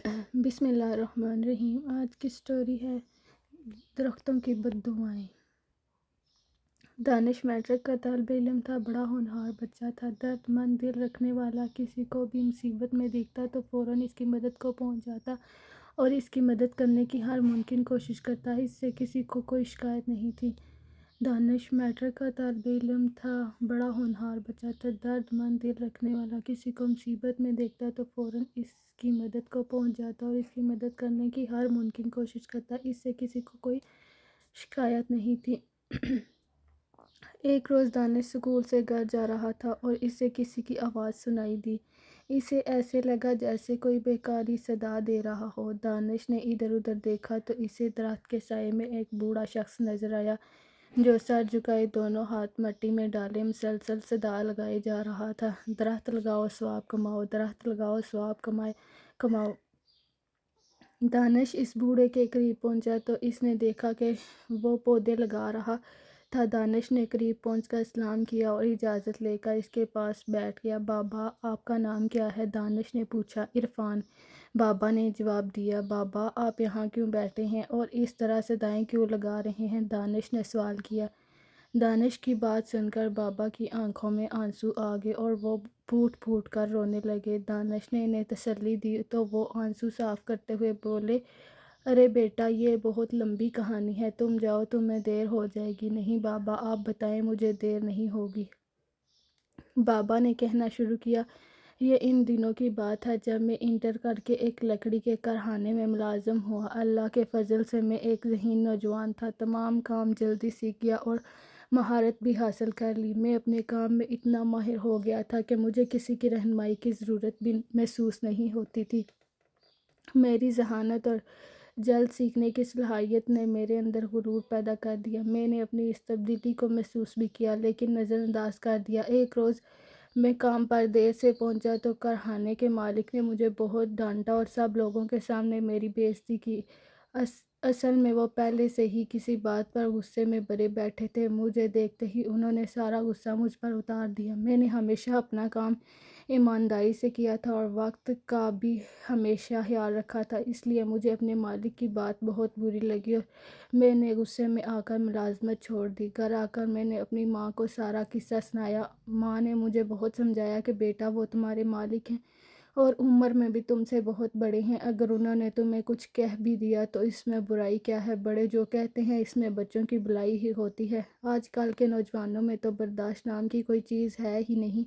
بسم اللہ الرحمن الرحیم۔ آج کی سٹوری ہے درختوں کی بددعائیں۔ دانش میٹرک کا طالب علم تھا، بڑا ہونہار بچہ تھا، درد مند دل رکھنے والا، کسی کو بھی مصیبت میں دیکھتا تو فوراً اس کی مدد کو پہنچ جاتا اور اس کی مدد کرنے کی ہر ممکن کوشش کرتا۔ اس سے کسی کو کوئی شکایت نہیں تھی۔ دانش میٹرک کا طالب علم تھا، بڑا ہونہار بچہ تھا، درد مند دل رکھنے والا، کسی کو مصیبت میں دیکھتا تو فوراً اس کی مدد کو پہنچ جاتا اور اس کی مدد کرنے کی ہر ممکن کوشش کرتا۔ اس سے کسی کو کوئی شکایت نہیں تھی۔ ایک روز دانش اسکول سے گھر جا رہا تھا اور اسے کسی کی آواز سنائی دی۔ اسے ایسے لگا جیسے کوئی بھیکاری صدا دے رہا ہو۔ دانش نے ادھر ادھر دیکھا تو اسے درخت کے سائے میں ایک بوڑھا شخص نظر آیا جو سر جھکائے دونوں ہاتھ مٹی میں ڈالے مسلسل صدا لگائے جا رہا تھا، درخت لگاؤ ثواب کماؤ، درخت لگاؤ ثواب کماؤ۔ دانش اس بوڑھے کے قریب پہنچا تو اس نے دیکھا کہ وہ پودے لگا رہا تھا۔ دانش نے قریب پہنچ کر سلام کیا اور اجازت لے کر اس کے پاس بیٹھ گیا۔ بابا، آپ کا نام کیا ہے؟ دانش نے پوچھا۔ عرفان، بابا نے جواب دیا۔ بابا، آپ یہاں کیوں بیٹھے ہیں اور اس طرح صدائیں کیوں لگا رہے ہیں؟ دانش نے سوال کیا۔ دانش کی بات سن کر بابا کی آنکھوں میں آنسو آ گئے اور وہ پھوٹ پھوٹ کر رونے لگے۔ دانش نے انہیں تسلی دی تو وہ آنسو صاف کرتے ہوئے بولے، ارے بیٹا، یہ بہت لمبی کہانی ہے، تم جاؤ، تمہیں دیر ہو جائے گی۔ نہیں بابا، آپ بتائیں، مجھے دیر نہیں ہوگی۔ بابا نے کہنا شروع کیا، یہ ان دنوں کی بات ہے جب میں انٹر کر کے ایک لکڑی کے کارخانے میں ملازم ہوا۔ اللہ کے فضل سے میں ایک ذہین نوجوان تھا، تمام کام جلدی سیکھ گیا اور مہارت بھی حاصل کر لی۔ میں اپنے کام میں اتنا ماہر ہو گیا تھا کہ مجھے کسی کی رہنمائی کی ضرورت بھی محسوس نہیں ہوتی تھی۔ میری ذہانت اور جلد سیکھنے کی صلاحیت نے میرے اندر غرور پیدا کر دیا۔ میں نے اپنی اس تبدیلی کو محسوس بھی کیا لیکن نظر انداز کر دیا۔ ایک روز میں کام پر دیر سے پہنچا تو کارخانے کے مالک نے مجھے بہت ڈانٹا اور سب لوگوں کے سامنے میری بے عزتی کی۔ اصل میں وہ پہلے سے ہی کسی بات پر غصے میں بھرے بیٹھے تھے۔ مجھے دیکھتے ہی انہوں نے سارا غصہ مجھ پر اتار دیا۔ میں نے ہمیشہ اپنا کام ایمانداری سے کیا تھا اور وقت کا بھی ہمیشہ خیال رکھا تھا، اس لیے مجھے اپنے مالک کی بات بہت بری لگی اور میں نے غصے میں آ کر ملازمت چھوڑ دی۔ گھر آ کر میں نے اپنی ماں کو سارا قصہ سنایا۔ ماں نے مجھے بہت سمجھایا کہ بیٹا، وہ تمہارے مالک ہیں اور عمر میں بھی تم سے بہت بڑے ہیں، اگر انہوں نے تمہیں کچھ کہہ بھی دیا تو اس میں برائی کیا ہے، بڑے جو کہتے ہیں اس میں بچوں کی بھلائی ہی ہوتی ہے۔ آج کل کے نوجوانوں میں تو برداشت نام کی کوئی چیز ہے ہی نہیں۔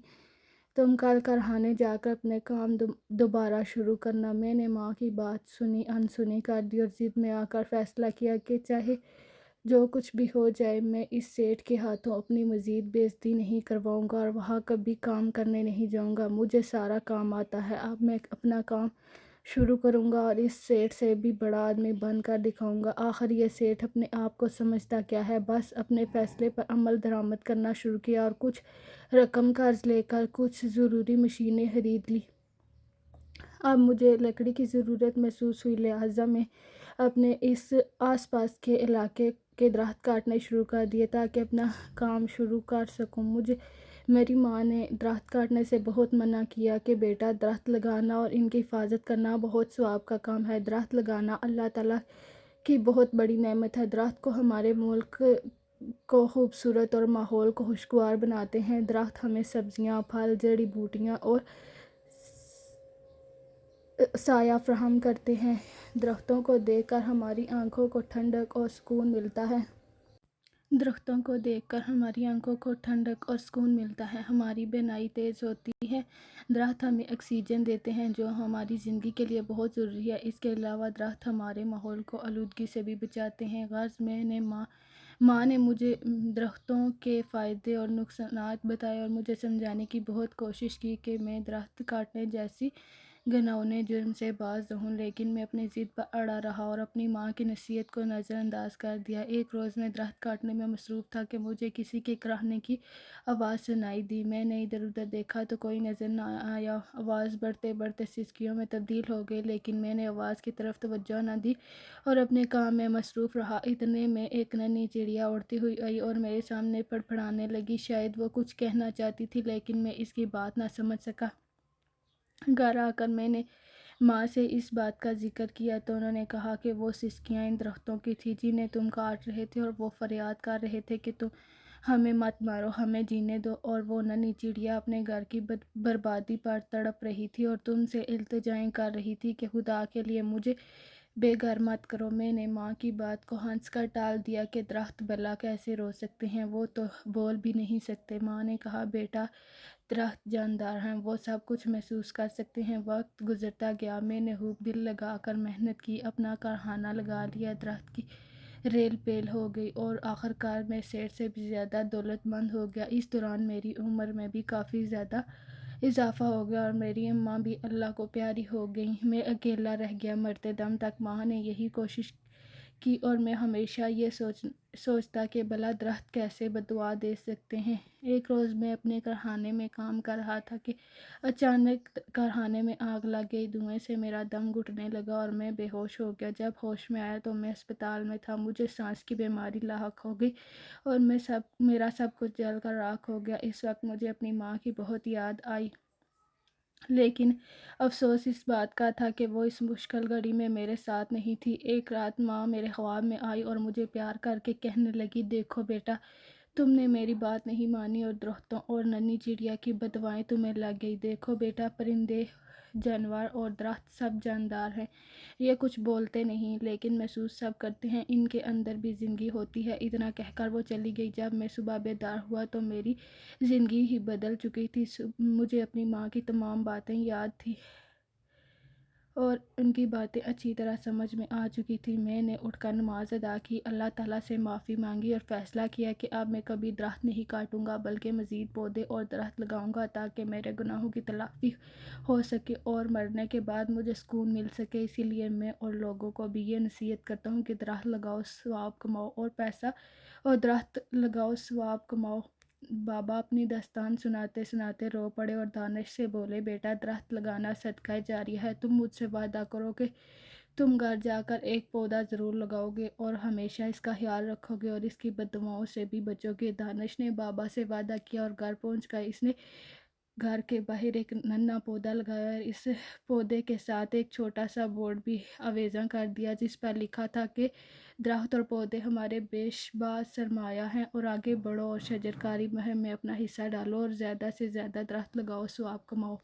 تم کل کارخانے جا کر اپنے کام دوبارہ شروع کرنا۔ میں نے ماں کی بات سنی انسنی کر دی اور ضد میں آ کر فیصلہ کیا کہ چاہے جو کچھ بھی ہو جائے میں اس سیٹھ کے ہاتھوں اپنی مزید بے عزتی نہیں کرواؤں گا اور وہاں کبھی کام کرنے نہیں جاؤں گا۔ مجھے سارا کام آتا ہے، اب میں اپنا کام شروع کروں گا اور اس سیٹھ سے بھی بڑا آدمی بن کر دکھاؤں گا۔ آخر یہ سیٹھ اپنے آپ کو سمجھتا کیا ہے، بس اپنے فیصلے پر عمل درآمد کرنا شروع کیا اور کچھ رقم قرض لے کر کچھ ضروری مشینیں خرید لی۔ اب مجھے لکڑی کی ضرورت محسوس ہوئی، لہٰذا میں اپنے اس آس پاس کے علاقے کے درخت کاٹنے شروع کر دیے تاکہ اپنا کام شروع کر سکوں۔ میری ماں نے درخت کاٹنے سے بہت منع کیا کہ بیٹا، درخت لگانا اور ان کی حفاظت کرنا بہت ثواب کا کام ہے۔ درخت لگانا اللہ تعالیٰ کی بہت بڑی نعمت ہے۔ درخت کو ہمارے ملک کو خوبصورت اور ماحول کو خوشگوار بناتے ہیں۔ درخت ہمیں سبزیاں، پھل، جڑی بوٹیاں اور سایہ فراہم کرتے ہیں۔ درختوں کو دیکھ کر ہماری آنکھوں کو ٹھنڈک اور سکون ملتا ہے۔ درختوں کو دیکھ کر ہماری آنکھوں کو ٹھنڈک اور سکون ملتا ہے، ہماری بینائی تیز ہوتی ہے۔ درخت ہمیں آکسیجن دیتے ہیں جو ہماری زندگی کے لیے بہت ضروری ہے۔ اس کے علاوہ درخت ہمارے ماحول کو آلودگی سے بھی بچاتے ہیں۔ غرض ماں نے مجھے درختوں کے فائدے اور نقصانات بتائے اور مجھے سمجھانے کی بہت کوشش کی کہ میں درخت کاٹنے جیسی گھناؤنے جرم سے باز رہوں، لیکن میں اپنی ضد پر اڑا رہا اور اپنی ماں کی نصیحت کو نظر انداز کر دیا۔ ایک روز میں درخت کاٹنے میں مصروف تھا کہ مجھے کسی کے کراہنے کی آواز سنائی دی۔ میں نے ادھر ادھر دیکھا تو کوئی نظر نہ آیا۔ آواز بڑھتے بڑھتے سسکیوں میں تبدیل ہو گئی، لیکن میں نے آواز کی طرف توجہ نہ دی اور اپنے کام میں مصروف رہا۔ اتنے میں ایک ننھی چڑیا اڑتی ہوئی آئی اور میرے سامنے پڑپڑانے لگی۔ شاید وہ کچھ کہنا چاہتی تھی لیکن میں اس کی بات نہ سمجھ سکا۔ گھر آ کر میں نے ماں سے اس بات کا ذکر کیا تو انہوں نے کہا کہ وہ سسکیاں ان درختوں کی تھی جنہیں تم کاٹ رہے تھے، اور وہ فریاد کر رہے تھے کہ تم ہمیں مت مارو، ہمیں جینے دو، اور وہ ننھی چڑیا اپنے گھر کی بربادی پر تڑپ رہی تھی اور تم سے التجائیں کر رہی تھی کہ خدا کے لیے مجھے بے گھر مت کرو۔ میں نے ماں کی بات کو ہنس کر ٹال دیا کہ درخت بھلا کیسے رو سکتے ہیں، وہ تو بول بھی نہیں سکتے۔ ماں نے کہا بیٹا، درخت جاندار ہیں، وہ سب کچھ محسوس کر سکتے ہیں۔ وقت گزرتا گیا، میں نے خوب دل لگا کر محنت کی، اپنا کارخانہ لگا لیا، درخت کی ریل پیل ہو گئی اور آخرکار میں سیٹھ سے بھی زیادہ دولت مند ہو گیا۔ اس دوران میری عمر میں بھی کافی زیادہ اضافہ ہو گیا اور میری اماں بھی اللہ کو پیاری ہو گئیں۔ میں اکیلا رہ گیا۔ مرتے دم تک ماں نے یہی کوشش کی اور میں ہمیشہ یہ سوچتا کہ بھلا درخت کیسے بددعا دے سکتے ہیں۔ ایک روز میں اپنے کارخانے میں کام کر رہا تھا کہ اچانک کارخانے میں آگ لگ گئی۔ دھوئیں سے میرا دم گھٹنے لگا اور میں بے ہوش ہو گیا۔ جب ہوش میں آیا تو میں ہسپتال میں تھا۔ مجھے سانس کی بیماری لاحق ہو گئی اور میرا سب کچھ جل کر راکھ ہو گیا۔ اس وقت مجھے اپنی ماں کی بہت یاد آئی، لیکن افسوس اس بات کا تھا کہ وہ اس مشکل گھڑی میں میرے ساتھ نہیں تھی۔ ایک رات ماں میرے خواب میں آئی اور مجھے پیار کر کے کہنے لگی، دیکھو بیٹا، تم نے میری بات نہیں مانی اور درختوں اور ننھی چڑیا کی بددعائیں تمہیں لگ گئی۔ دیکھو بیٹا، پرندے، جانور اور درخت سب جاندار ہیں۔ یہ کچھ بولتے نہیں لیکن محسوس سب کرتے ہیں، ان کے اندر بھی زندگی ہوتی ہے۔ اتنا کہہ کر وہ چلی گئی۔ جب میں صبح بیدار ہوا تو میری زندگی ہی بدل چکی تھی۔ مجھے اپنی ماں کی تمام باتیں یاد تھیں اور ان کی باتیں اچھی طرح سمجھ میں آ چکی تھی۔ میں نے اٹھ کر نماز ادا کی، اللہ تعالیٰ سے معافی مانگی اور فیصلہ کیا کہ اب میں کبھی درخت نہیں کاٹوں گا بلکہ مزید پودے اور درخت لگاؤں گا تاکہ میرے گناہوں کی تلافی ہو سکے اور مرنے کے بعد مجھے سکون مل سکے۔ اسی لیے میں اور لوگوں کو بھی یہ نصیحت کرتا ہوں کہ درخت لگاؤ، ثواب کماؤ، اور پیسہ اور درخت لگاؤ، ثواب کماؤ۔ بابا اپنی داستان سناتے سناتے رو پڑے اور دانش سے بولے، بیٹا، درخت لگانا صدقہ جاریہ ہے۔ تم مجھ سے وعدہ کرو کہ تم گھر جا کر ایک پودا ضرور لگاؤ گے اور ہمیشہ اس کا خیال رکھو گے اور اس کی بددعاؤں سے بھی بچو گے۔ دانش نے بابا سے وعدہ کیا اور گھر پہنچ کر اس نے گھر کے باہر ایک ننھا پودا لگایا اور اس پودے کے ساتھ ایک چھوٹا سا بورڈ بھی آویزاں کر دیا جس پر لکھا تھا کہ درخت اور پودے ہمارے بیش باز سرمایہ ہیں، اور آگے بڑھو اور شجرکاری مہم میں اپنا حصہ ڈالو اور زیادہ سے زیادہ درخت لگاؤ، ثواب کماؤ۔